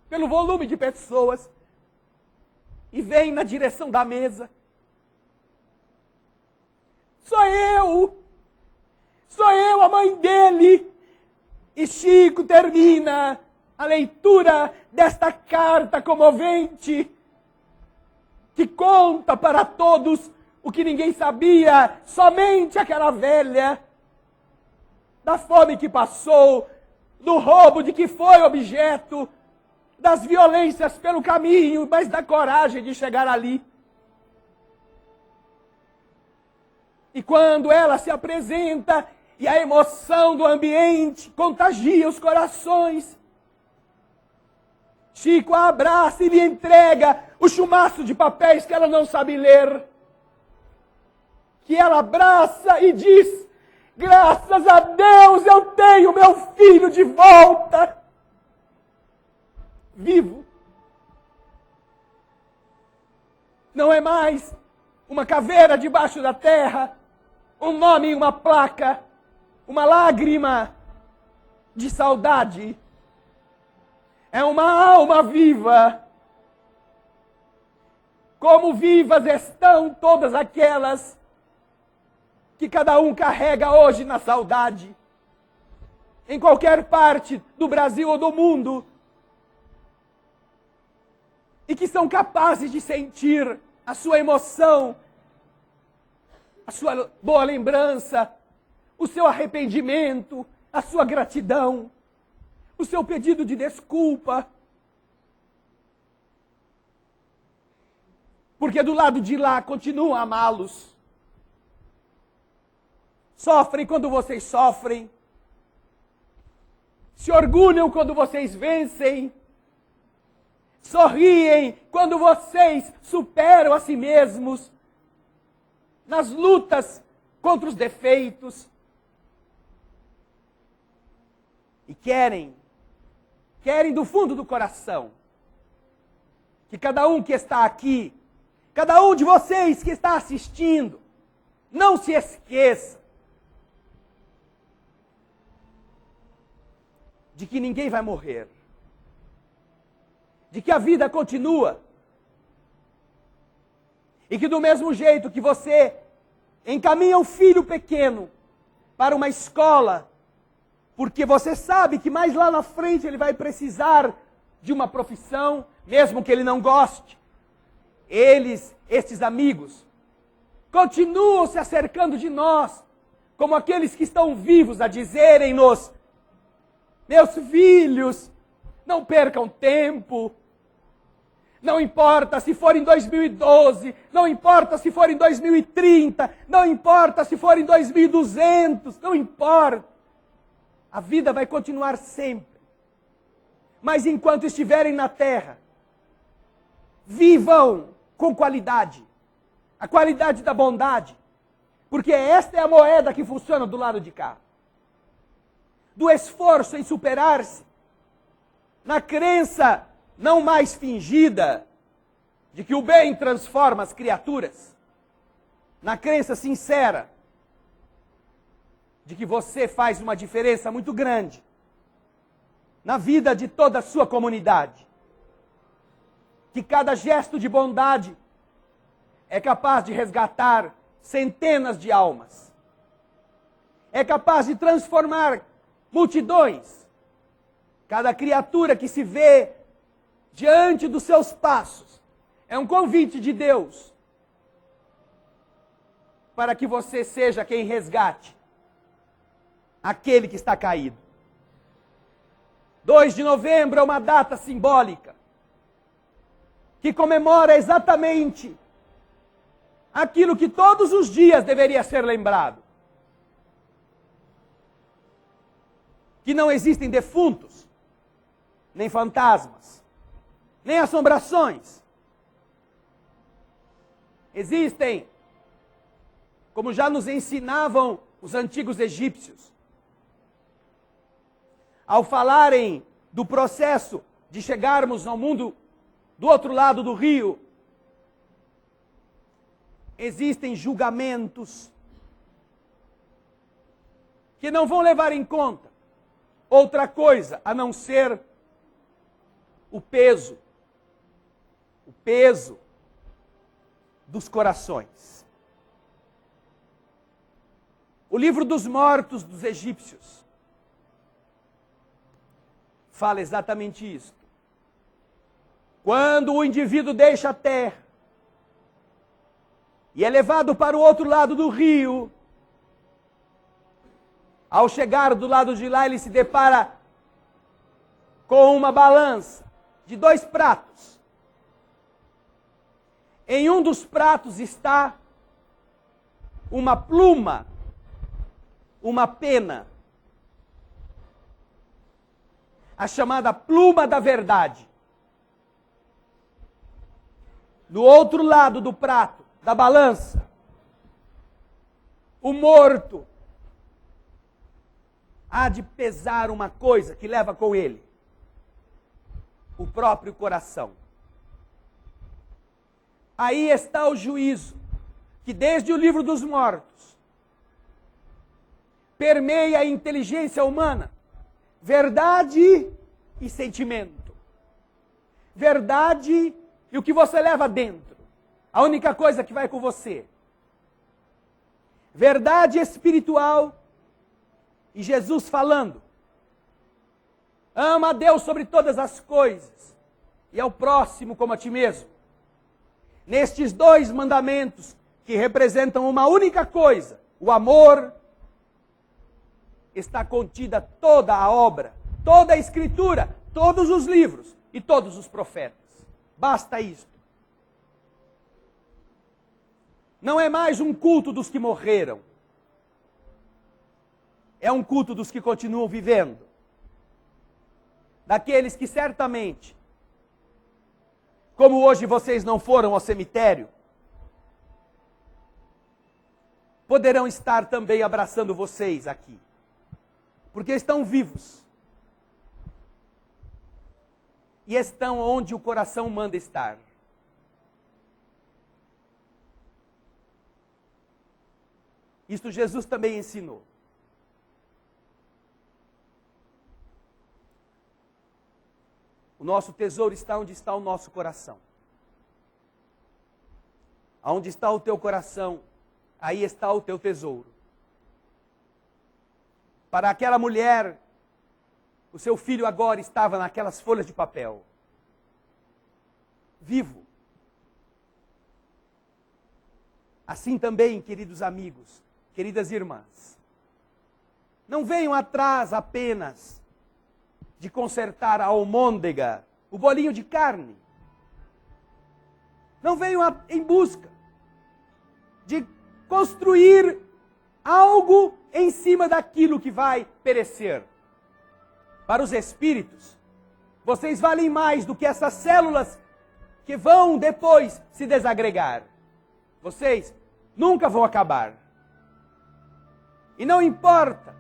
pelo volume de pessoas e vem na direção da mesa. Sou eu a mãe dele. E Chico termina a leitura desta carta comovente que conta para todos o que ninguém sabia, somente aquela velha, da fome que passou, do roubo de que foi objeto, das violências pelo caminho, mas da coragem de chegar ali. E quando ela se apresenta e a emoção do ambiente contagia os corações, Chico a abraça e lhe entrega o chumaço de papéis que ela não sabe ler. Que ela abraça e diz, graças a Deus eu tenho meu filho de volta. Vivo. Não é mais uma caveira debaixo da terra, um nome em uma placa, uma lágrima de saudade. É uma alma viva. Como vivas estão todas aquelas que cada um carrega hoje na saudade, em qualquer parte do Brasil ou do mundo, e que são capazes de sentir a sua emoção, a sua boa lembrança, o seu arrependimento, a sua gratidão, o seu pedido de desculpa. Porque do lado de lá continuam a amá-los. Sofrem quando vocês sofrem. Se orgulham quando vocês vencem. Sorriem quando vocês superam a si mesmos. Nas lutas contra os defeitos. E querem do fundo do coração, que cada um que está aqui, cada um de vocês que está assistindo, não se esqueça de que ninguém vai morrer, de que a vida continua, e que do mesmo jeito que você encaminha um filho pequeno para uma escola, porque você sabe que mais lá na frente ele vai precisar de uma profissão, mesmo que ele não goste, estes amigos, continuam se acercando de nós, como aqueles que estão vivos a dizerem-nos: meus filhos, não percam tempo. Não importa se for em 2012, não importa se for em 2030, não importa se for em 2200, não importa. A vida vai continuar sempre. Mas enquanto estiverem na terra, vivam com qualidade. A qualidade da bondade. Porque esta é a moeda que funciona do lado de cá. Do esforço em superar-se. Na crença não mais fingida de que o bem transforma as criaturas. Na crença sincera de que você faz uma diferença muito grande na vida de toda a sua comunidade. Que cada gesto de bondade é capaz de resgatar centenas de almas. É capaz de transformar multidões. Cada criatura que se vê diante dos seus passos é um convite de Deus para que você seja quem resgate aquele que está caído. 2 de novembro é uma data simbólica que comemora exatamente aquilo que todos os dias deveria ser lembrado. Que não existem defuntos, nem fantasmas, nem assombrações. Existem, como já nos ensinavam os antigos egípcios, ao falarem do processo de chegarmos ao mundo do outro lado do rio, existem julgamentos que não vão levar em conta outra coisa a não ser o peso dos corações. O livro dos mortos dos egípcios fala exatamente isso. Quando o indivíduo deixa a terra e é levado para o outro lado do rio, ao chegar do lado de lá, ele se depara com uma balança de 2 pratos. Em um dos pratos está uma pluma, uma pena, a chamada pluma da verdade. Do outro lado do prato, da balança, o morto há de pesar uma coisa que leva com ele: o próprio coração. Aí está o juízo, que desde o livro dos mortos permeia a inteligência humana. Verdade e sentimento. Verdade e o que você leva dentro. A única coisa que vai com você. Verdade espiritual. E Jesus falando: ama a Deus sobre todas as coisas e ao próximo como a ti mesmo. Nestes 2 mandamentos que representam uma única coisa, o amor, está contida toda a obra, toda a escritura, todos os livros e todos os profetas. Basta isto. Não é mais um culto dos que morreram. É um culto dos que continuam vivendo. Daqueles que certamente, como hoje vocês não foram ao cemitério, poderão estar também abraçando vocês aqui. Porque estão vivos. E estão onde o coração manda estar. Isto Jesus também ensinou. O nosso tesouro está onde está o nosso coração. Aonde está o teu coração, aí está o teu tesouro. Para aquela mulher, o seu filho agora estava naquelas folhas de papel. vivo. Assim também, queridos amigos, queridas irmãs, não venham atrás apenas de consertar a almôndega, o bolinho de carne. Não venham em busca de construir algo em cima daquilo que vai perecer. Para os espíritos, vocês valem mais do que essas células que vão depois se desagregar. Vocês nunca vão acabar. E não importa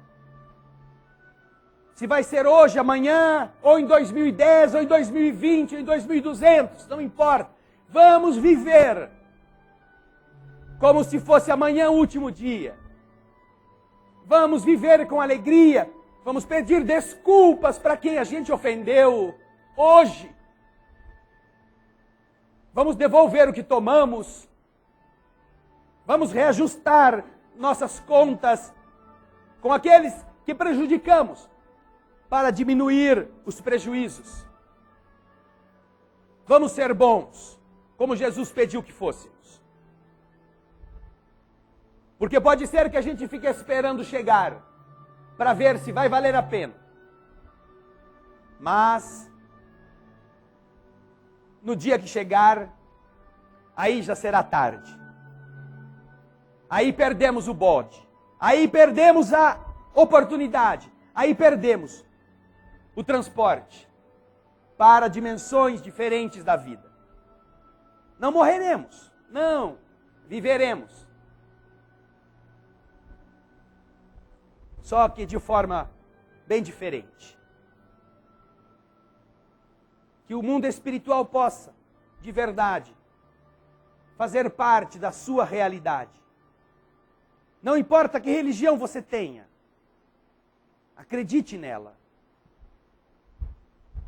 se vai ser hoje, amanhã, ou em 2010, ou em 2020, ou em 2200, não importa. Vamos viver como se fosse amanhã o último dia. Vamos viver com alegria. Vamos pedir desculpas para quem a gente ofendeu hoje. Vamos devolver o que tomamos. Vamos reajustar nossas contas com aqueles que prejudicamos para diminuir os prejuízos. Vamos ser bons, como Jesus pediu que fôssemos. Porque pode ser que a gente fique esperando chegar para ver se vai valer a pena. Mas no dia que chegar, aí já será tarde. Aí perdemos o bode. Aí perdemos a oportunidade. Aí perdemos o transporte para dimensões diferentes da vida. Não morreremos, não, viveremos. Só que de forma bem diferente. Que o mundo espiritual possa, de verdade, fazer parte da sua realidade. Não importa que religião você tenha, acredite nela.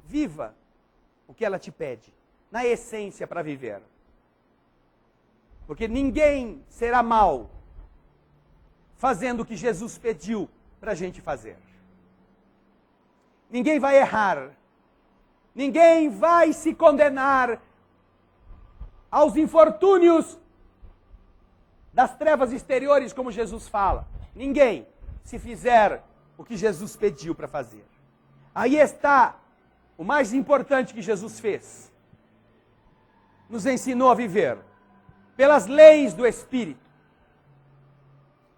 Viva o que ela te pede, na essência para viver. Porque ninguém será mal fazendo o que Jesus pediu para a gente fazer. Ninguém vai errar. Ninguém vai se condenar aos infortúnios das trevas exteriores, como Jesus fala. Ninguém, se fizer o que Jesus pediu para fazer. Aí está o mais importante que Jesus fez. Nos ensinou a viver pelas leis do Espírito.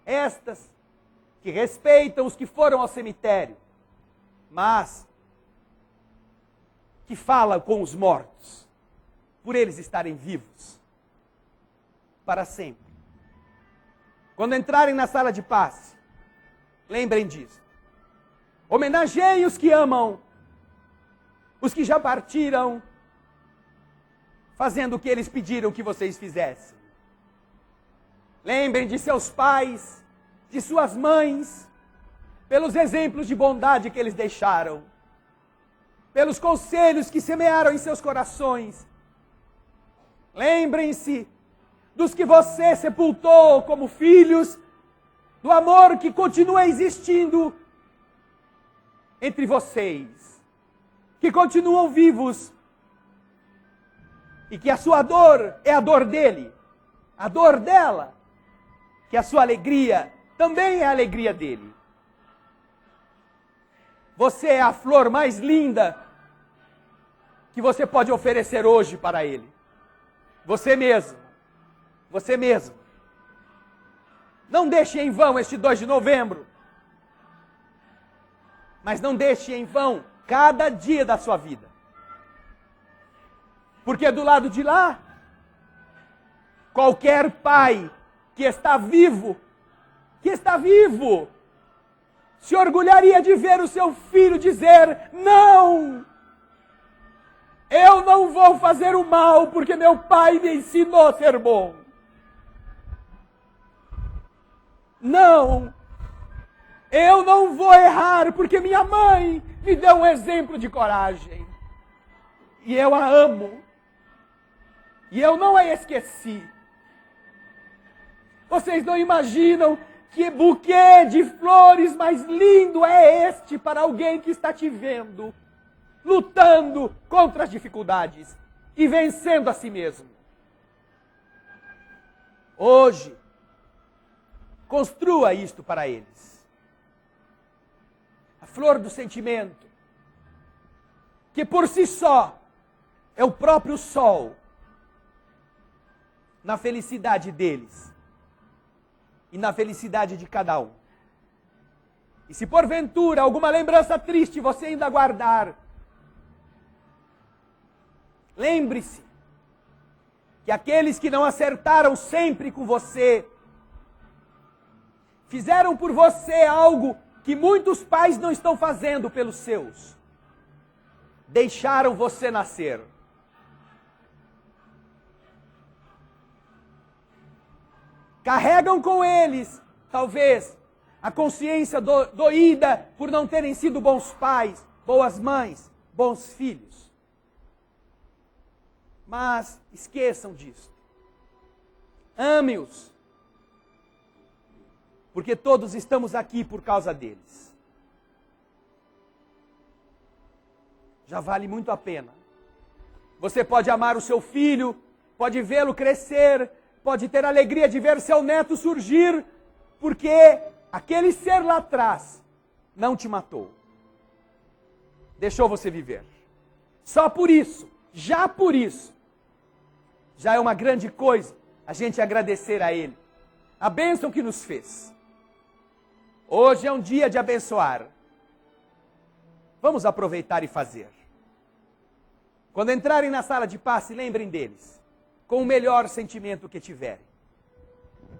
Estas que respeitam os que foram ao cemitério, mas que falam com os mortos, por eles estarem vivos para sempre. Quando entrarem na sala de paz, lembrem disso. Homenageiem os que amam, os que já partiram, fazendo o que eles pediram que vocês fizessem. Lembrem de seus pais, de suas mães, pelos exemplos de bondade que eles deixaram, pelos conselhos que semearam em seus corações. Lembrem-se dos que você sepultou como filhos, do amor que continua existindo entre vocês, que continuam vivos, e que a sua dor é a dor dele, a dor dela, que a sua alegria também é a alegria dele. Você é a flor mais linda que você pode oferecer hoje para ele. Você mesmo. Você mesmo. Não deixe em vão este 2 de novembro. Mas não deixe em vão cada dia da sua vida. Porque do lado de lá, qualquer pai que está vivo, se orgulharia de ver o seu filho dizer: não, eu não vou fazer o mal porque meu pai me ensinou a ser bom. Não, eu não vou errar porque minha mãe me deu um exemplo de coragem. E eu a amo. E eu não a esqueci. Vocês não imaginam que buquê de flores mais lindo é este para alguém que está te vendo, lutando contra as dificuldades. e vencendo a si mesmo. Hoje, construa isto para eles. A flor do sentimento, que por si só é o próprio sol na felicidade deles e na felicidade de cada um. E se porventura alguma lembrança triste você ainda guardar, lembre-se que aqueles que não acertaram sempre com você, fizeram por você algo que muitos pais não estão fazendo pelos seus. Deixaram você nascer. Carregam com eles, talvez, a consciência doída por não terem sido bons pais, boas mães, bons filhos. Mas esqueçam disso. Ame-os. Porque todos estamos aqui por causa deles. Já vale muito a pena. Você pode amar o seu filho, pode vê-lo crescer, pode ter a alegria de ver seu neto surgir, porque aquele ser lá atrás não te matou. Deixou você viver. Só por isso, já por isso, já é uma grande coisa a gente agradecer a Ele. A bênção que nos fez. Hoje é um dia de abençoar. Vamos aproveitar e fazer. Quando entrarem na sala de passe, lembrem deles, com o melhor sentimento que tiverem.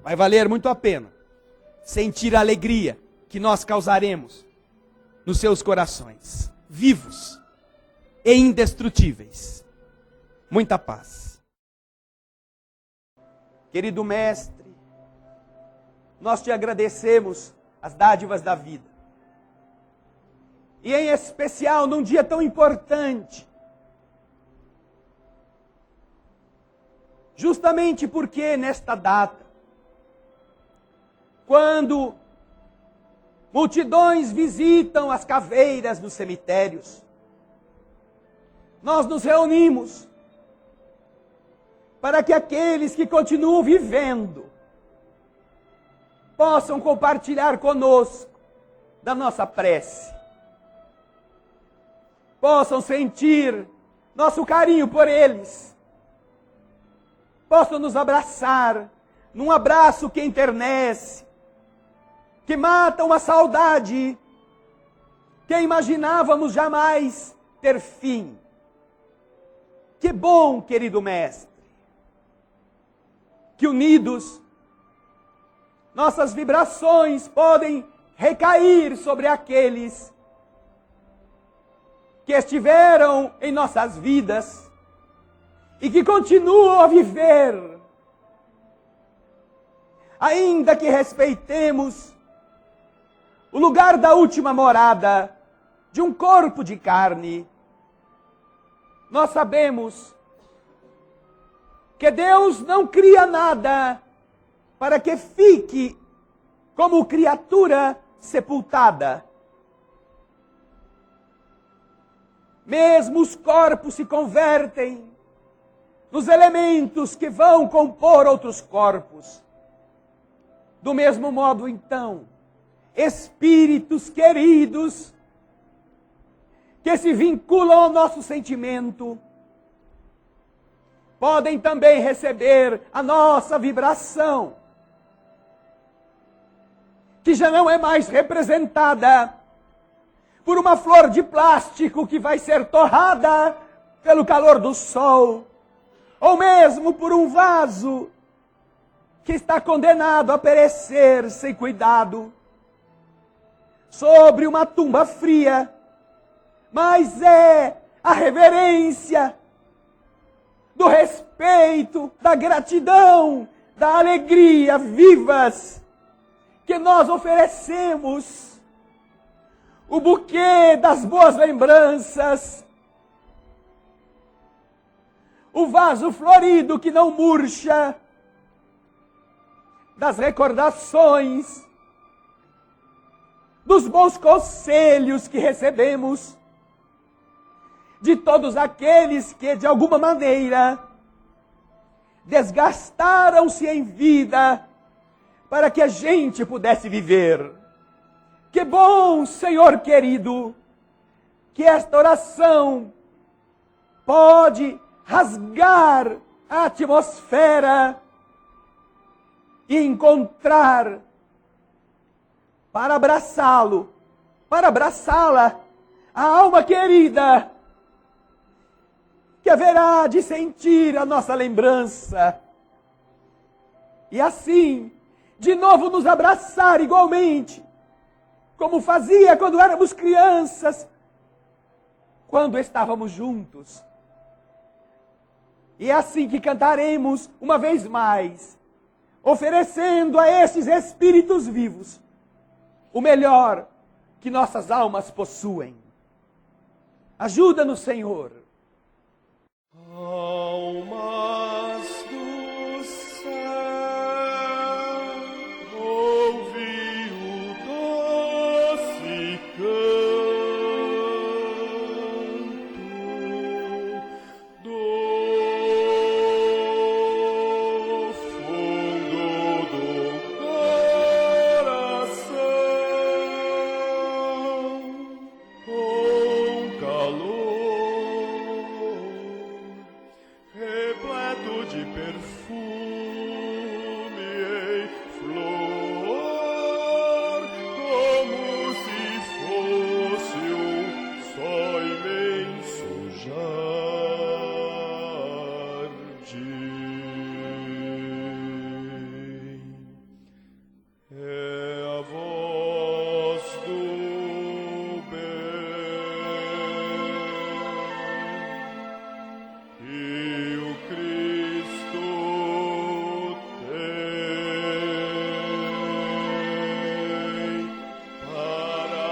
Vai valer muito a pena sentir a alegria que nós causaremos nos seus corações, vivos e indestrutíveis. Muita paz. Querido Mestre, nós te agradecemos as dádivas da vida. E em especial num dia tão importante, justamente porque nesta data, quando multidões visitam as caveiras nos cemitérios, nós nos reunimos para que aqueles que continuam vivendo possam compartilhar conosco da nossa prece, possam sentir nosso carinho por eles, possam nos abraçar num abraço que enternece, que mata uma saudade que imaginávamos jamais ter fim. Que bom, querido Mestre, que unidos, nossas vibrações podem recair sobre aqueles que estiveram em nossas vidas e que continuam a viver, ainda que respeitemos o lugar da última morada de um corpo de carne. Nós sabemos que Deus não cria nada para que fique como criatura sepultada. Mesmo os corpos se convertem nos elementos que vão compor outros corpos. Do mesmo modo, então, espíritos queridos que se vinculam ao nosso sentimento podem também receber a nossa vibração, que já não é mais representada por uma flor de plástico que vai ser torrada pelo calor do sol, ou mesmo por um vaso que está condenado a perecer sem cuidado, sobre uma tumba fria, mas é a reverência, do respeito, da gratidão, da alegria vivas que nós oferecemos, o buquê das boas lembranças, o vaso florido que não murcha, das recordações, dos bons conselhos que recebemos, de todos aqueles que, de alguma maneira, desgastaram-se em vida para que a gente pudesse viver. Que bom, Senhor querido, que esta oração pode rasgar a atmosfera e encontrar para abraçá-lo, para abraçá-la, a alma querida, que haverá de sentir a nossa lembrança. E assim, de novo nos abraçar igualmente, como fazia quando éramos crianças, quando estávamos juntos. E é assim que cantaremos uma vez mais, oferecendo a esses espíritos vivos o melhor que nossas almas possuem. Ajuda-nos, Senhor. Almas do céu, ouvi o doce canto do fundo do coração, com calor repleto de perfume em flor, como se fosse um só imenso jardim. É a voz do bem que o Cristo tem para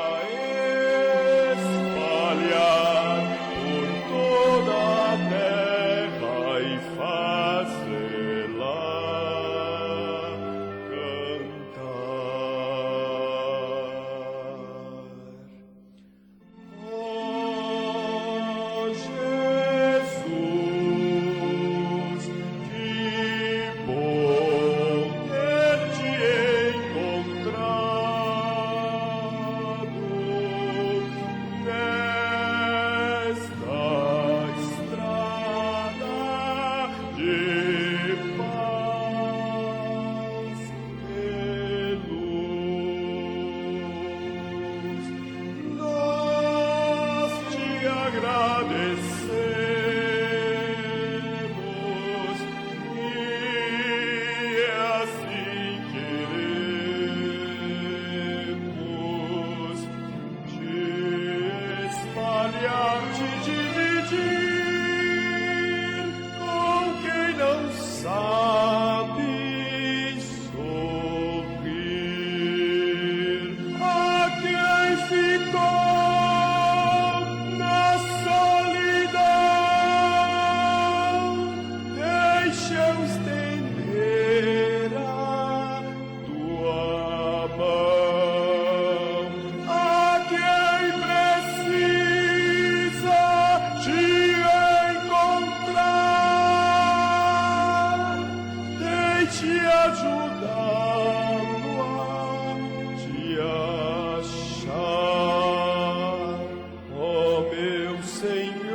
espalhar por toda a terra e fazê-la cantar. Oh, Jesus, que bom ter-te encontrado nesta estrada de paz e luz. Nós te agradecemos e assim queremos te espalhar, te dividir com quem não sabe sorrir, a quem ficou na solidão. Deixa eu estender a tua mão a quem precisa te encontrar. Deixe ajudá-lo a te achar, ó meu Senhor.